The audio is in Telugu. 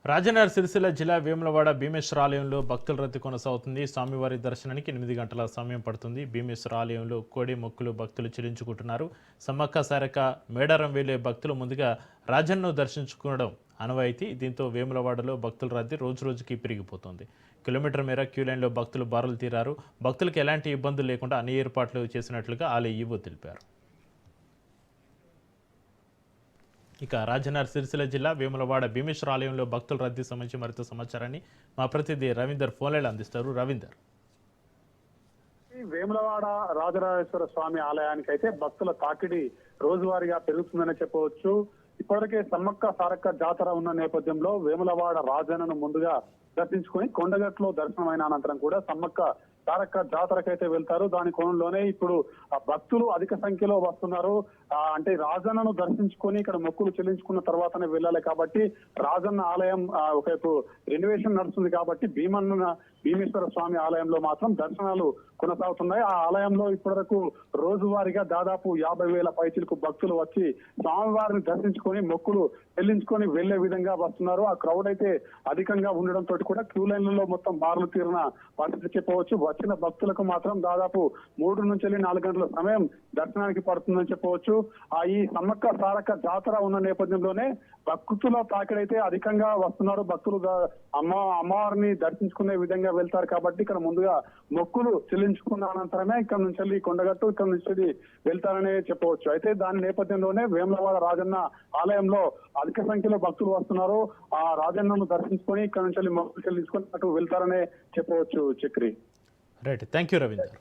రాజనగర్ సిరిసిల్ల జిల్లా వేములవాడ భీమేశ్వర ఆలయంలో భక్తుల రద్దీ కొనసాగుతుంది. స్వామివారి దర్శనానికి 8 గంటల సమయం పడుతుంది. భీమేశ్వర ఆలయంలో కోడి మొక్కులు భక్తులు చెల్లించుకుంటున్నారు. సమ్మక్క సారక్క మేడారం వెళ్లే భక్తులు ముందుగా రాజన్నను దర్శించుకోవడం ఆనవాయితీ. దీంతో వేములవాడలో భక్తుల రద్దీ రోజురోజుకి పెరిగిపోతుంది. కిలోమీటర్ మేర క్యూ లైన్లో భక్తులు బారులు తీరారు. భక్తులకు ఎలాంటి ఇబ్బందులు లేకుండా అన్ని ఏర్పాట్లు చేసినట్లుగా ఆలయ ఈవో తెలిపారు. ఇక రాజనగర్ సిరిసిల్ల జిల్లా వేములవాడ భీమేశ్వర ఆలయంలో భక్తుల రద్దీ సంబంధించి మరింత సమాచారాన్ని మా ప్రతినిధి రవీందర్ ఫోన్లైన్ అందిస్తారు. రవీందర్, వేములవాడ రాజరాజేశ్వర స్వామి ఆలయానికి అయితే భక్తుల తాకిడి రోజువారీగా పెరుగుతుందని చెప్పవచ్చు. ఇప్పటికే సమ్మక్క సారక్క జాతర ఉన్న నేపథ్యంలో వేములవాడ రాజన్నను ముందుగా దర్శించుకుని కొండగట్లో దర్శనమైన అనంతరం కూడా సమ్మక్క సారక్క జాతరకైతే వెళ్తారు. దాని కోణంలోనే ఇప్పుడు భక్తులు అధిక సంఖ్యలో వస్తున్నారు. అంటే రాజన్నను దర్శించుకొని ఇక్కడ మొక్కులు చెల్లించుకున్న తర్వాతనే వెళ్ళాలి కాబట్టి రాజన్న ఆలయం ఒకవైపు రెనోవేషన్ నడుస్తుంది కాబట్టి భీమేశ్వర స్వామి ఆలయంలో మాత్రం దర్శనాలు కొనసాగుతున్నాయి. ఆ ఆలయంలో ఇప్పటివరకు రోజువారీగా దాదాపు 50,000 పైచిలకు భక్తులు వచ్చి స్వామివారిని దర్శించుకొని మొక్కులు చెల్లించుకొని వెళ్లే విధంగా వస్తున్నారు. ఆ క్రౌడ్ అయితే అధికంగా ఉండడంతో కూడా క్యూ లైన్లలో మొత్తం బార్లు తీరిన పరిస్థితి చెప్పవచ్చు. వచ్చిన భక్తులకు మాత్రం దాదాపు 3 నుంచి 4 గంటల సమయం దర్శనానికి పడుతుందని చెప్పవచ్చు. ఈ సమ్మక్క సారక్క జాతర ఉన్న నేపథ్యంలోనే భక్తుల తాకిడైతే అధికంగా వస్తున్నారు. భక్తులు అమ్మవారిని దర్శించుకునే విధంగా వెళ్తారు కాబట్టి ఇక్కడ ముందుగా మొక్కులు చెల్లించుకున్న అనంతరమే ఇక్కడ నుంచి వెళ్ళి కొండగట్టు ఇక్కడ నుంచి వెళ్తారనే చెప్పవచ్చు. అయితే దాని నేపథ్యంలోనే వేములవాడ రాజన్న ఆలయంలో అధిక సంఖ్యలో భక్తులు వస్తున్నారు. ఆ రాజన్నను దర్శించుకొని ఇక్కడ నుంచి వెళ్ళి మొక్కులు చెల్లించుకొని అటు వెళ్తారనే చెప్పవచ్చు. Chakri, right, thank you Ravinder.